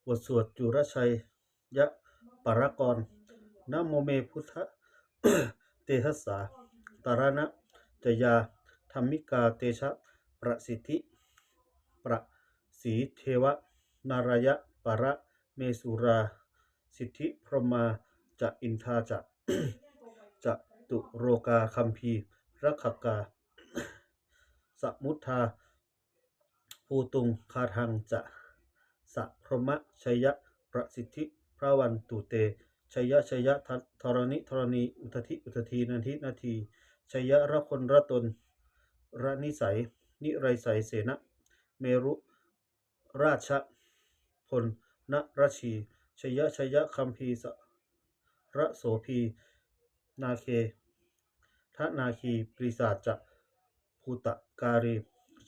บทสวดจุรชัยยะปรากรนะโมเมพุทธ เตทัสสาตารณะจยาธรรมิกาเตชะประสิทธิประสีเทวนารายะปะระเมสุราสิทธิพรหมาจะอินทาจะ จะตุโรกาคัมภีรักขกา สมุทธาภูตุงคาทังจะสัพพรหมชัยยะประสิทธิพระวันตุเตชัยยะชัยยะธรณิธรณีอุทธิอุทธีนันทินาทีชัยยะระคนระตนระนิสัยนิไรสัยเสนะเมรุราชพลนราชีชัยยะชัยยะคัมภีสระโสภีนาเคทนาคีปริศาจจะภูตการี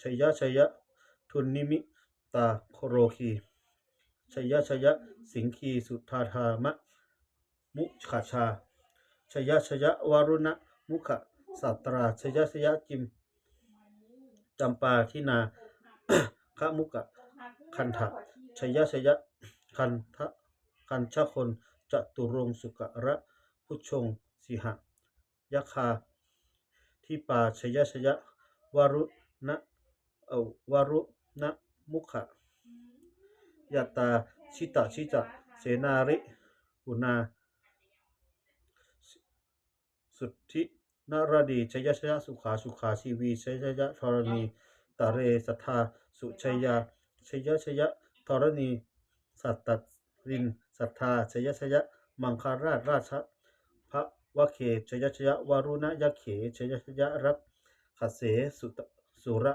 ชัยยะชัยยะทุนนิมิตาโคโรคีชัยยะชัยยะสิงคีสุธาธามะมุขชาชัยยะชัยยะวารุณะมุขสัตราชัยยะชัยยะจิมจำปาทินา ขมุกะคันทะชัยยะชัยยะคันทะคันชะคนจตุรงสุกะระพุชงสิหะยะคาทิปาชัยยะชัยยะวารุณะวารุณะมุขะยตาชิตะชิจะเสนาริปุนาสุทธินารดีชัยยะชัยยะสุขาสุขาชีวีชัยยะธรณีตะเรสัทธาสุชัยยาชัยยะชัยยะธรณีสัตตรินสัทธาชัยยะชัยยะมังคาราชราชพระวะเขชัยยะชัยยะวารุณยะเขชัยยะชัยยะรักขเสสุระ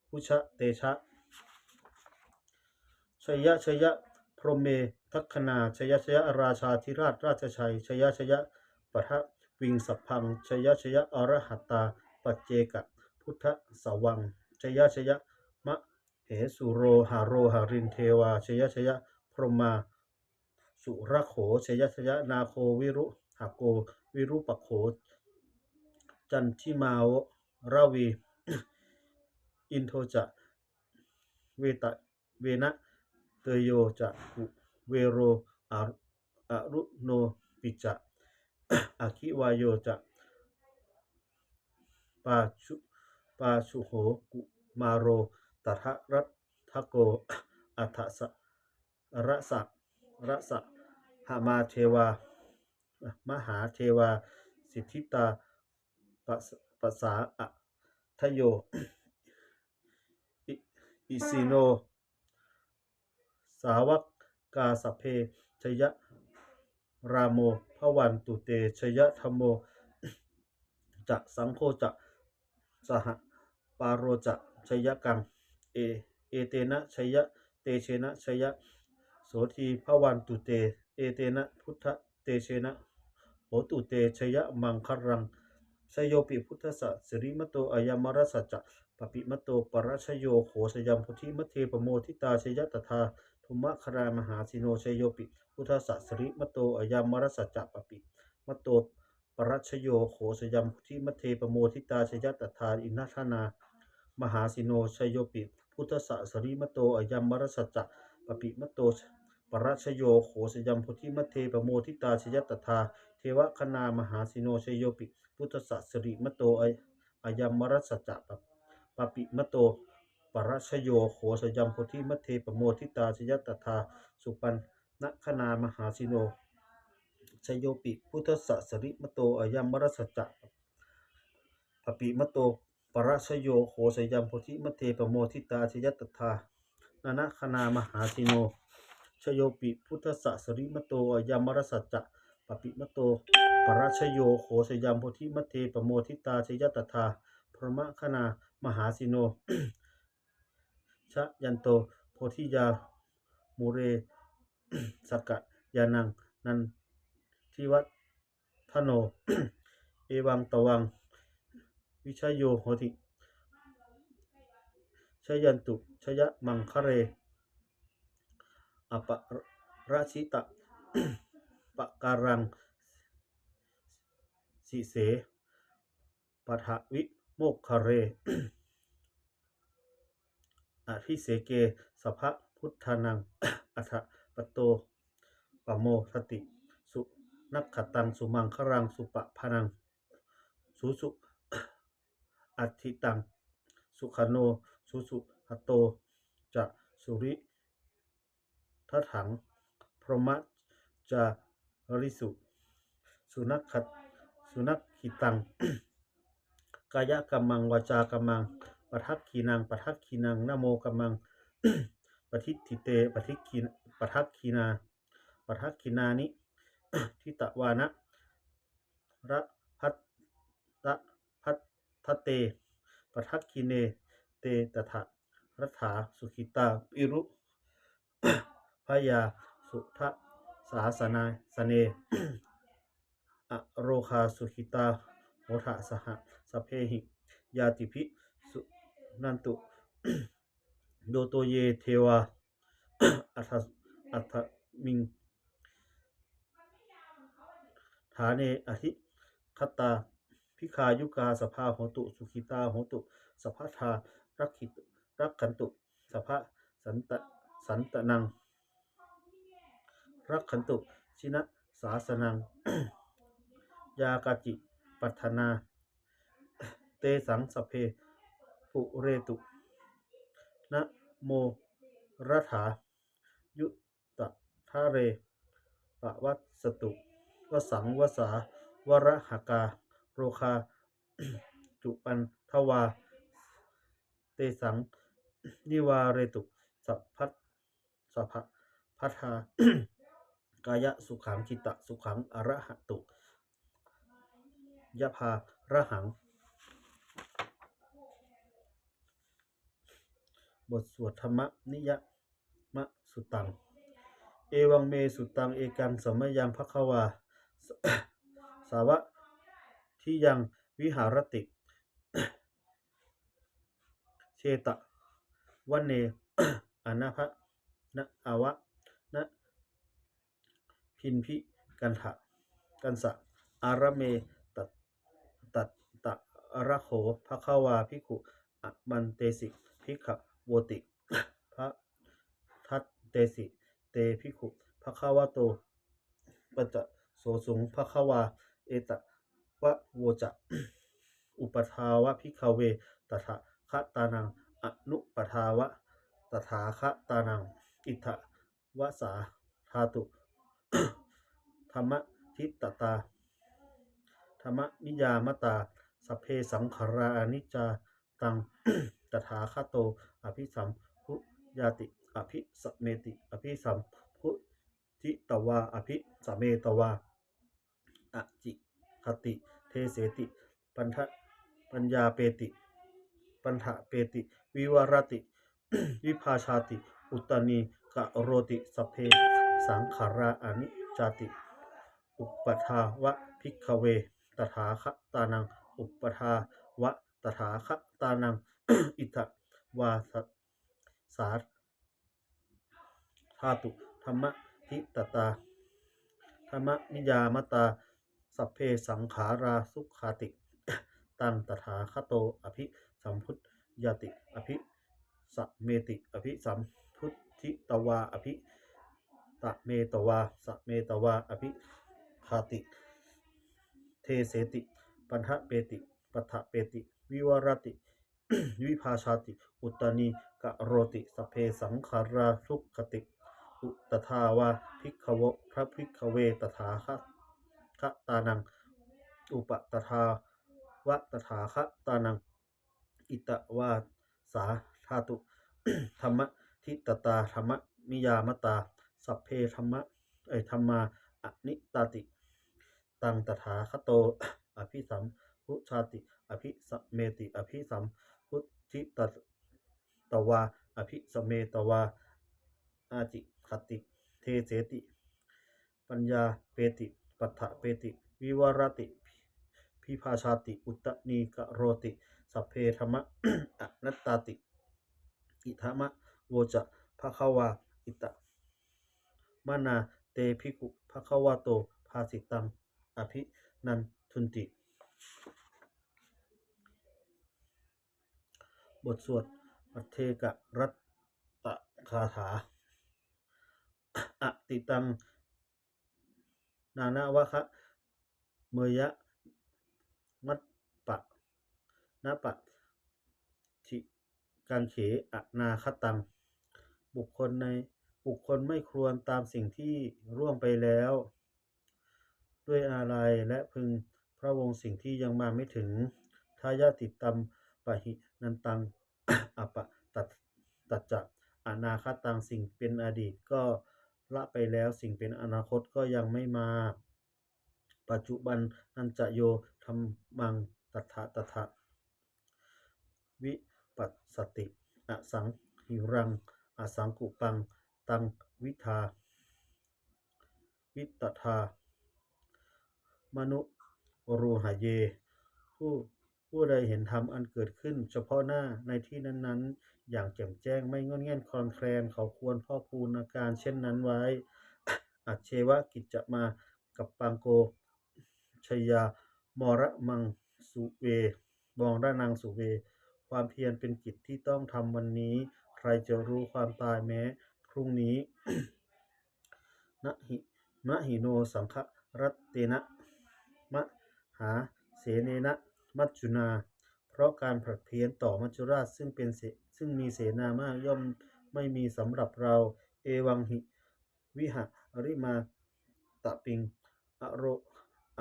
พุชะเตชะชัยยะชัยยะพรหมเมทัคคณาชัยยะชัยยะราชาธิราชราชชัยชัยยะชัยยะปะทะวิงสัพพังชัยยะชัยยะอรหัตตาปัจเจกะพุทธสวังชัยยะชัยยะมะเหสุโรหาโรหารินเทวาชัยยะชัยยะพรหมาสุระโขชัยยะชัยยะนาโควิรุหโกวิรุปโขจันทิมาวราวี อินโทจะเวนะเตโยจะเวโรอรุโนปิจะอคิวายโยจะปาชุโหกุมาโรตัทรัตทโกอัฏฐสระสะหมาเทวามหาเทวาสิทธิตาปัสสาอะทโยอิสิโนสาวกาสเพชยะรามโมภวันตุเตชยะธรรมโมจะสังโฆจะสหปารโรจะชยกังเอเตนะชยะเตเชนะชยะโสทีภวันตุเตเอเตนะพุทธเตเชนะโหตุเตชยะมังครังชโยปิพุทธสัสริมโตอายามรสัจจะปปิมโตปรชโยโหสยามพุทธิมเทปโมทิตาชยะตถาธุมะครามหาสิโนชโยปิพุทธสัสริมโตอายามรสัจจะปปิมโตปรัชโยโขสยามพุทธิมเทปโมทิตาชยตถาอินทนามหาสิโนชโยปิพุทธสัสริมโตอายามรสัจจะปปิมโตปรัชโยโขสยามพุทธิมเทปโมทิตาชยตถาเทวคณามหาสิโนชโยปิพุทธสัสริมโตอายามรสัจจะปปิมโตปรัชโยโขสยามพุทธิมเทปโมทิตาชยตถาสุปันนคณามหาสิโนชโยปิพุทธสัสริมโตอายามรสัจจะปปิมโตปรัชโยโขสยามโพธิมเทปโมทิตาชยตถานานะคณามหาสิโนชโยปิพุทธสัสริมโตอายามรสัจจะปปิมโตปรัชโยโขสยามโพธิมเทปโมทิตาชยตถาพรหมคณามหาสิโน ชะยันโตโพธิยามูเรสกะยานังนันทิวัฒโน เอวังตวังวิชโยโหติชยันตุชยมังคะเรอปราชิตะ ปะการังสิเสปทวิโมกคะเร อภิเสเกสภะพุทธานัง อัฏฐป ปโตปโมทติสุนักขตังสุมังครังสุปะพนังสุอัตถิตังสุขโนสุหโตจะสุริทัถังพรหมจาริสุสุนักขิตังกายกัมมังวาจากัมมังปทักขีนังนะโมกัมมังปทิทิเตปทักขีนานิทิตวานะระพัตตะพัตทะเตปทักขีเนเตตถะรัฐาสุขิตาปิรุพยาสุทะสาสนาสเนอโรคาสุขิตาโหทะสหสเพหิยาติภิสุนันตุโดโตเยเทวาอัฏมิงฐาเนอธิคตาพิคายุกาสภาโหตุสุขิตาโหตุสภทารักขันตุสภะสันตนังรักขันตุชินะสาสนังยากาจิปัฏนาเตสังสเพปุเรตุนะโมรัฐายุตทะเรปะวัสสตุวสังวสาวรหกาโรคาจุปันทวาเตสังนิวาเรตุสัพพัทธากายสุขังจิตตสุขังอรหตุยะภาระหังบทสวดธรรมนิยมะสุตังเอวังเมสุตังเอกังสัมมยังภควาสาวะที่ยังวิหารติเชตะวันเนอนาภะนะอาวะนะพินพิกันสะอารเมตัตตะระโขภควาภิกขุอะมันเตสิภิกขโวติพระทัตเตสิเตภิกขุภควโตปัจจโสสุงภควาเอตวะโวจะอุปทาวะภิกขเวตถาคตานังอนุปทาวะตถาคตานังอิทธวสาธาตุธรรมทิตตาธรรมนิยามตาสัพเพสังขาราอนิจจาตังตถาคโตอภิสัมพุญาติอภิสัมเมติอภิสัมพุจิตวาอภิสัมเมตวาอจิคติเทเสติปัญญาเปติปัญหะเปติวิวรติวิภาชาติอุตนีกะโรติสัพเพสังขาราอนิจจติอุปทาวะภิกขเวตถาคตานังอุปทาวะตถาคตานังอิทธวาสาธาตุธรรมทิตตาธรรมนิยามตาสัพเพสังขาราสุขาติตังตถาคโตอภิสัมพุทยติอภิสัมเมติอภิสัมพุทธิตวาอภิตะเมตวาสเมตวาอภิคาติเทเสติปัญหะเปติปัฏฐเปติวิวรติวิภาชาติอุตนีกะโรติสเพสังขาราสุขติอุตถาวาภิกขวพระภิกขเวตถาคตานังอุปตถาวะตถาคตานังอิตวาสาธาตุธรรมทิตตาธรรมนิยามตาสัพเพธรรมาอนิตติตังตถาคโตอภิสัมพุชาติอภิสัมเมติอภิสัมพุทธิตวาอภิสัมเมตวาอาจิคติเทเสติปัญญาเปติปัฏฐเปติวิวรติพิภาชาติอุตนีกะโรติสัพเพธรรมอนัตตติอิธามะโวจะภควาอิตมนาเตภิกขุภควโตภาสิตังอภินันทุนติบทสวดปัทเทกรัตตคาถา อติตังนานาวะคะเมยะมัตปะนะปะทิการเขอนาคตังบุคคลในบุคคลไม่ครวญตามสิ่งที่ร่วงไปแล้วด้วยอาลัยและพึงพระวงศ์สิ่งที่ยังมาไม่ถึงทายาติตัมปะหินันตังอปะตัดตัจจะอนาคตังสิ่งเป็นอดีตก็ละไปแล้วสิ่งเป็นอนาคตก็ยังไม่มาปัจจุบันนันจะโยธรรมังตถะวิปัสสติอสังหิรังอสังกุปังตังวิทาวิตถามนุรูหะเยผู้ผู้ใดเห็นธรรมอันเกิดขึ้นเฉพาะหน้าในที่นั้นๆอย่างแจ่มแจ้งไม่งอนแง่นคลอนแคลนเขาควรพอกพูนอาการเช่นนั้นไว้อัจเชวะกิจจะมากับปังโกชยามระมังสุเวมองด้านังสุเวความเพียรเป็นกิจที่ต้องทำวันนี้ใครจะรู้ความตายแม้พรุ่งนี้ นะหิมะหิโนสังฆรัตเตนะมะหาเสเนนะมัจจุนาเพราะการผลัดเพี้ยนต่อมัจจุราชซึ่งมีเสนามากย่อมไม่มีสำหรับเราเอวังหิวิหะริมาตะปิงอโรอ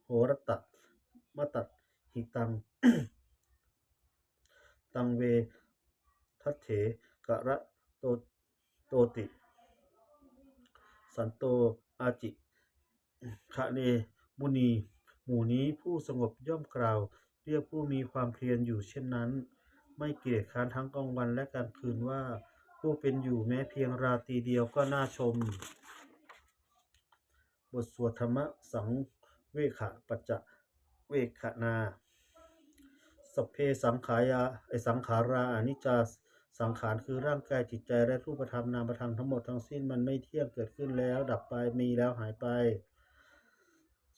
โหรตะมะตัดหิตัง ตังเวทัตเถกะระโตโตติสันโตอาจิคะเนมุนีหมู่นี้ผู้สงบย่อมกล่าวเรียกผู้มีความเพียรอยู่เช่นนั้นไม่เกียจคร้านทั้งกลางวันและกลางคืนว่าผู้เป็นอยู่แม้เพียงราตรีเดียวก็น่าชมบทสวดธรรมสังเวขะปัจจะเวขนาสัพเพสังขายาสังขาราอนิจจาสังขารคือร่างกายจิตใจและรูปธรรมนามธรรมทั้งหมดทั้งสิ้นมันไม่เที่ยงเกิดขึ้นแล้วดับไปมีแล้วหายไป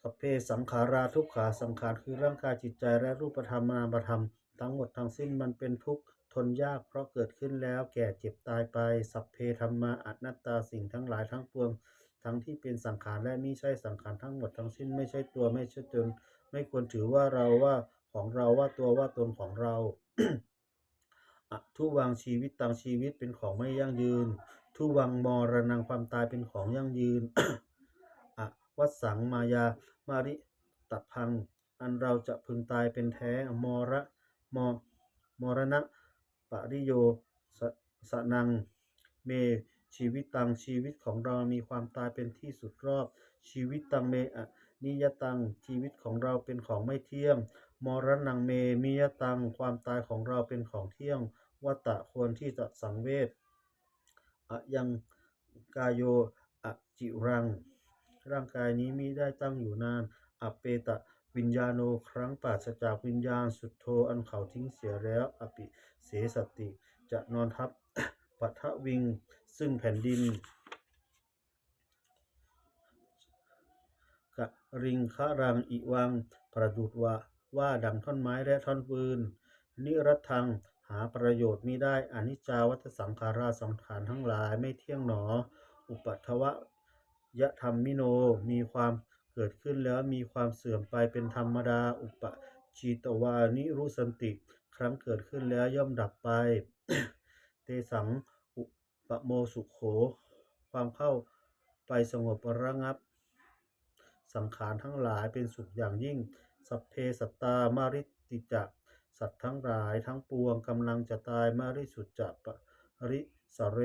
สัพเพสังขาราทุกขาสังขารคือร่างกายจิตใจและรูปธรรมนามธรรมทั้งหมดทั้งสิ้นมันเป็นทุกข์ทนยากเพราะเกิดขึ้นแล้วแก่เจ็บตายไปสัพเพธัมมาอนัตตาสิ่งทั้งหลายทั้งปวงทั้งที่เป็นสังขารและมิใช่สังขารทั้งหมดทั้งสิ้นไม่ใช่ตัวไม่ใช่ตนไม่ควรถือว่าเราว่าของเราว่าตัวว่าตนของเรา ทุวังชีวิตตังชีวิตเป็นของไม่ยั่งยืนทุวังมรณังความตายเป็นของยั่งยืน วัสสังมายามาริตัพังอันเราจะพึงตายเป็นแท้มระมมรณะปริโยสสนังเมชีวิตตังชีวิตของเรามีความตายเป็นที่สุดรอบชีวิตตังเมอนิยตังชีวิตของเราเป็นของไม่เที่ยงมรณังเมมิยตังความตายของเราเป็นของเที่ยงวัตตะควรที่จะสังเวชยังกายโยจิรังร่างกายนี้มิได้ตั้งอยู่นานอเปตะวิญญาโนครั้งปราศจากวิญญาณสุดโทอันเขาทิ้งเสียแล้วอปิเสสติจะนอนทับ ปัทวิงซึ่งแผ่นดินกะริงคะรังอิวังประดุจว่าดังท่อนไม้และท่อนฟืนนิรัตถังหาประโยชน์มิได้อนิจจาวัฏสังขาราสังขารทั้งหลายไม่เที่ยงหนออุปัฏฐวะยะธรรมมิโนมีความเกิดขึ้นแล้วมีความเสื่อมไปเป็นธรรมดาอุปชีตวานิรุสันติครั้งเกิดขึ้นแล้วย่อมดับไป เตสังอุปโมสุขโขความเข้าไปสงบระงับสังขารทั้งหลายเป็นสุขอย่างยิ่งสัพเพสัตตามาริติจะสัตว์ทั้งหลายทั้งปวงกำลังจะตายมาริสุทจะปริสเร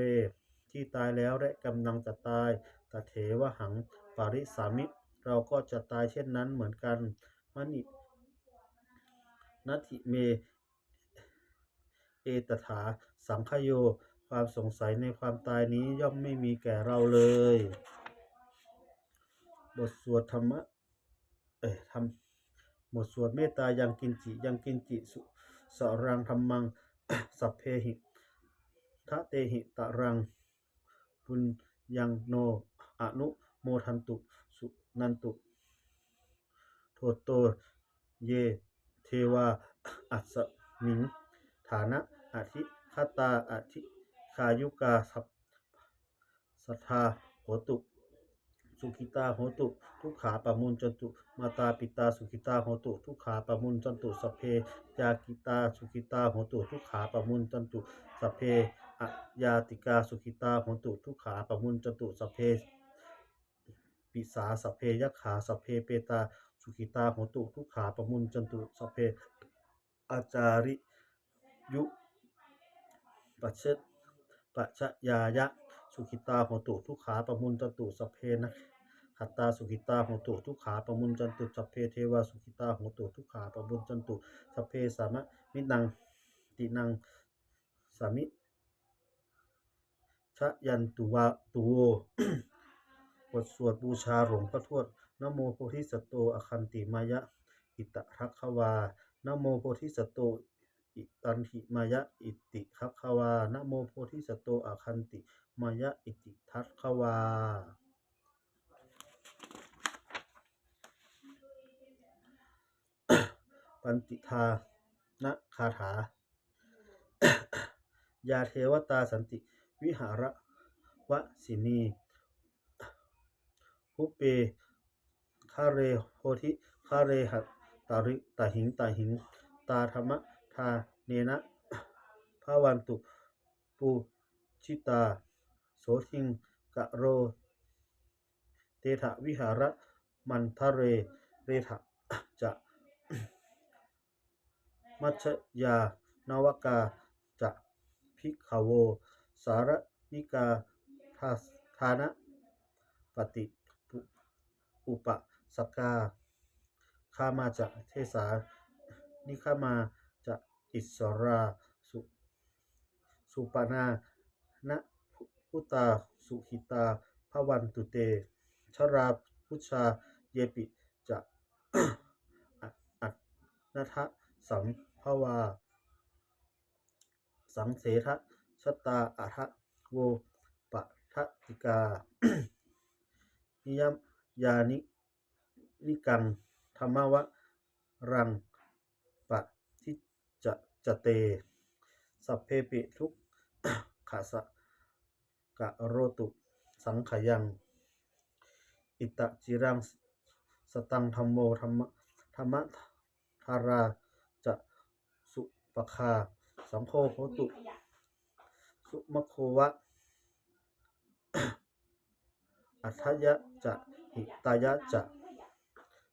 ที่ตายแล้วและกำลังจะตายตเถวหังปริสามิเราก็จะตายเช่นนั้นเหมือนกันมณินัตถิเมเอตถาสังคโยความสงสัยในความตายนี้ย่อมไม่มีแก่เราเลยบทสวดธรรมะธรรมบทสวดเมตตายังกินจิสุสรังธรรมัง สัพเพหิทะเตหิตะรังปุญญังโนอนุโมทันตุสุนันตุโทโตเยเทวาอัสมิงฐานะอธิคตาอธิคายุกา สัทธาโหตุสุขิตาโหตุทุกขาปะมุญจตุมาตาปิตาสุขิตาโหตุทุกขาปะมุญจตุสัพเพยากิตาสุขิตาโหตุทุกขาปะมุญจตุสัพเพอะยาติกาสุขิตาโหตุทุกขาปะมุญจตุสัพเพปิสาสัพเพยขาสัพเพเปตาสุขิตาโหตุทุกขาปะมุญจตุสัพเพอาจาริยุปัจเชปัจจยายะสุขิตาโหตุทุกขาปะมุญจตุสัพเพนะขัตตาสุขิตาโหตุทุกขาปะมุญจตุสัพเพเทวาสุขิตาโหตุทุกขาปะมุญจตุสัพเพสามะมินังตินังสามิชะยันตุวะตุโว บทสวดบูชาหลวงพ่อทวดนะโมโพธิสัตโตอคันติมายะอิตทัคควานะโมโพธิสัตโตอิตันหิมายะอิติทัคควานะโมโพธิสัตโตอคันติมายะอิติทัคควาปันติทานะคาถายาเทวตาสันติวิหารวสินีภุเปคาเรโหทิคาเรหัตตาริตาหิงตาหิงตาธรรมทาเนนะภาวันตุปูชิตาโสทิงกะโรเตถะวิหารมันทะเรเรถะจะมัชยานวกาจะภิกขโวสารนิกาทานะปฏิอุปสกาคามาจะเทสานิคามาจะอิสราสุปนานะพุตาสุขิตาภวันตุเตชราพุชาเยปิจะอัตนัทสัมภวาสังเสทะชตาอะทะโวปะทะติกา นิยมยานิกังธรรมวะรังปะทิจเตสัพเพปิทุกขะสะกะโรตุสังขยังอิตะจิรังสตังธัมโมธรรมธาราจะสุปคาสังโฆโหตุสุมโควะอัฏฐยะจะหิตายะจะ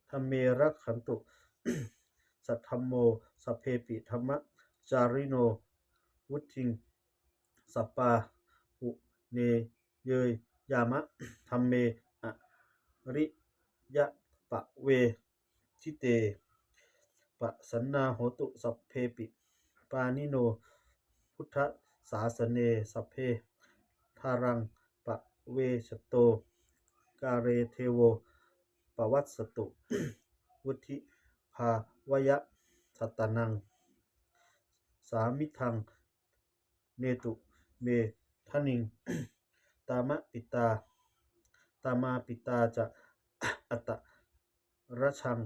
ธรรมเมรักขันตุสัทธัมโมสัพเพปิธรรมจาริโนวุทิงสัปปาหุเนเยยยามะธรรมเมอริยะปะเวทิเตปะสันนาโหตุสัพเพปิปานิโนพุทธศาสเนสัพเพทารังปะเวชโตกาเรเทโวปวัสสตุวุธิภาวะสัตตนังสามิทังเนตุเมทนิงตามะปิตาตามาปิตาจะอัตตระชัง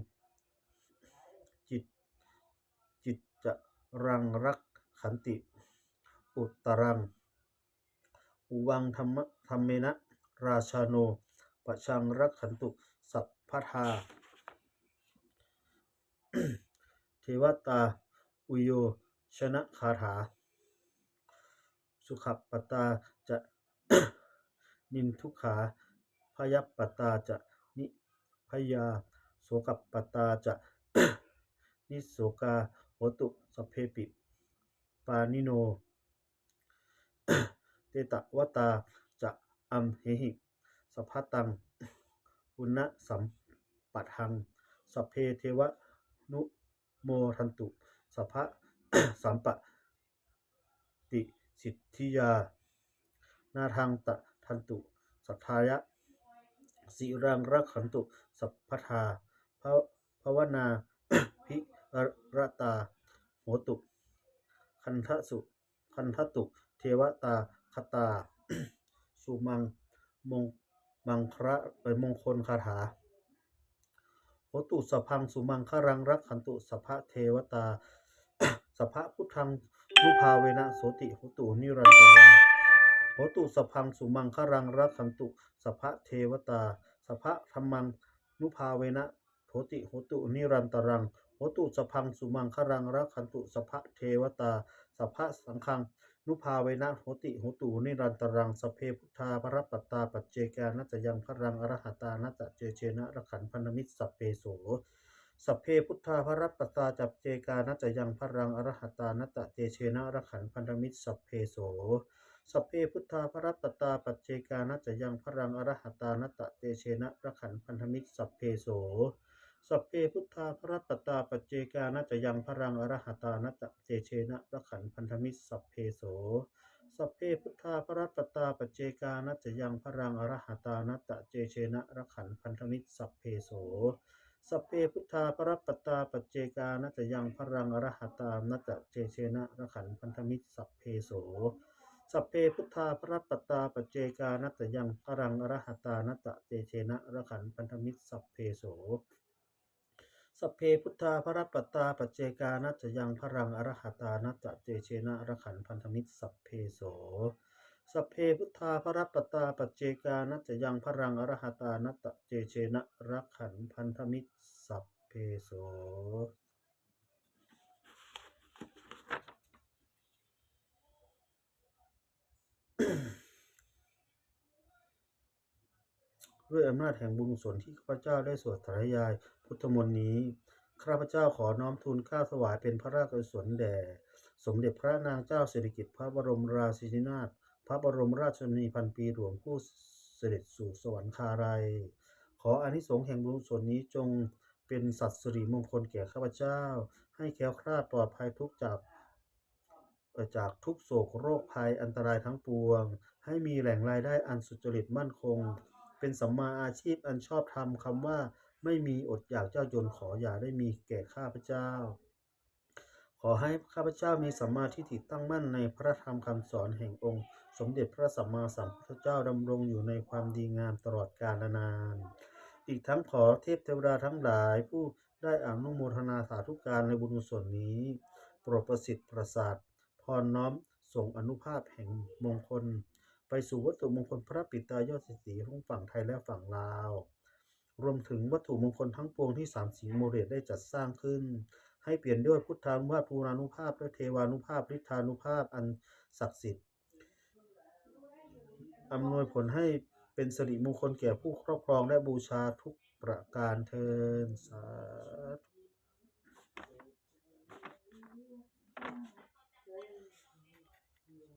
จิตจะรังรักขันติอุตตรังอุวังธรรมเมนะราชาโนปะชังรักขันตุสัพพทา เทวตาอุโยชนะคาถาสุขปตาจะ นินทุกขาพยปตาจะนิพยาโสกปตาจะ นิโสกาโหตุสัพเพปิปานิโน เตตะวตาจะอัมเหหิสัพพตังปุณณสัมปัทังสัพเพเทวนุโมทันตุสัพพะ สัมปติสิทธิยานาทังตะทันตุสัทธายะสิรังรักขันตุสัพพทาภวนา ภิรตาโหตุคันทตุเทวตาคตา สุมังคระมงคลคาถาโหตุสัพพังสุมังครังรักขันตุสัพพะเทวตา สัพพะพุทธังนุภาเวนะโสติโหตุนิรันตรัง โหตุสัพพังสุมังครังรักขันตุสัพพะเทวตาสัพพะธรรมังนุภาเวนะโหติโหตุนิรันตรังโหตุสัพพังสุมังครังรักขันตุสัพพะเทวตาสัพพะสังฆังนุภาเวนะโหติโหตุนิรันตรังสัพเพพุทธาภรปัตตาปัจเจกานัจยังพรังอรหัตานัจเจเชนะระขันพันธมิตรสัพเพโสสัพเพพุทธาภรปัตตาจัปเจกานัจยังพรังอรหัตานัจเจเชนะระขันพันธมิตรสัพเพโสสัพเพพุทธาภรปัตตาปัจเจกานัจยังพรังอรหัตานัตเตเชนะระขันพันธมิตรสัพเพโสสัพเพพุทธาภรปัตตาปัจเจกานัจยังพรังอรหัตานัตเตเชนะระขันพันธมิตรสัพเพโสสัพเพพุทธาภรปัตตาปัจเจกานัจยังพรังอรหัตานัตเตเชนะระขันพันธมิตรสัพเพโสสัพเพพุทธาภรปัตตาปัจเจกานัจยังพรังอรหัตานัตเตเชนะระขันพันธมิตรสัพเพโสสัพเพพุทธาภรปัตตาปัจเจกานัตยังพรังอรหัตานัตเตเชนะระขันพันธมิตรสัพเพโสสัพเพพุทธาภรปัตตาปัจเจกานัตยังพรังอรหัตานัตเตเชนะระขันพันธมิตรสัพเพโสสัพเพพุทธาภรปัตตาปัจเจกานัตยังพรังอรหัตานัตเตเชนะระขันพันธมิตรสัพเพโสด้วยอำนาจแห่งบุญกุศลที่ข้าพเจ้าได้สวดสาธยายพุทธมนต์นี้ข้าพเจ้าขอน้อมทูลเกล้าถวายเป็นพระราชกุศลแด่สมเด็จพระนางเจ้าสิริกิติ์พระบรมราชินีนาถพระบรมราชชนนีพันปีหลวงผู้เสด็จสู่สวรรคาลัยขออานิสงส์แห่งบุญกุศลนี้จงเป็นสัตย์สิริมงคลแก่ข้าพเจ้าให้แคล้วคลาดปลอดภัยจากทุกโศกโรคภัยอันตรายทั้งปวงให้มีแหล่งรายได้อันสุจริตมั่นคงเป็นสัมมาอาชีพอันชอบธรรมคำว่าไม่มีอดอยากเจ้าจนขออย่าได้มีแก่ข้าพเจ้าขอให้ข้าพเจ้ามีสัมมาทิฏฐิตั้งมั่นในพระธรรมคำสอนแห่งองค์สมเด็จพระสัมมาสัมพุทธเจ้าดำรงอยู่ในความดีงามตลอดกาลนานอีกทั้งขอเทพเทวดาทั้งหลายผู้ได้อนุโมทนาสาธุการในบุญกุศลนี้โปรดประสิทธิ์ประสาทพรน้อมส่งอนุภาพแห่งมงคลไปสู่วัตถุมงคลพระปิตายอดสีทั้งฝั่งไทยและฝั่งลาวรวมถึงวัตถุมงคลทั้งปวงที่สามสิงห์โมเดลได้จัดสร้างขึ้นให้เปลี่ยนด้วยพุทธานุภาพภูรานุภาพและเทวานุภาพฤทธานุภาพอันศักดิ์สิทธิ์อำนวยผลให้เป็นสิริมงคลแก่ผู้ครอบครองและบูชาทุกประการเทินสาธุ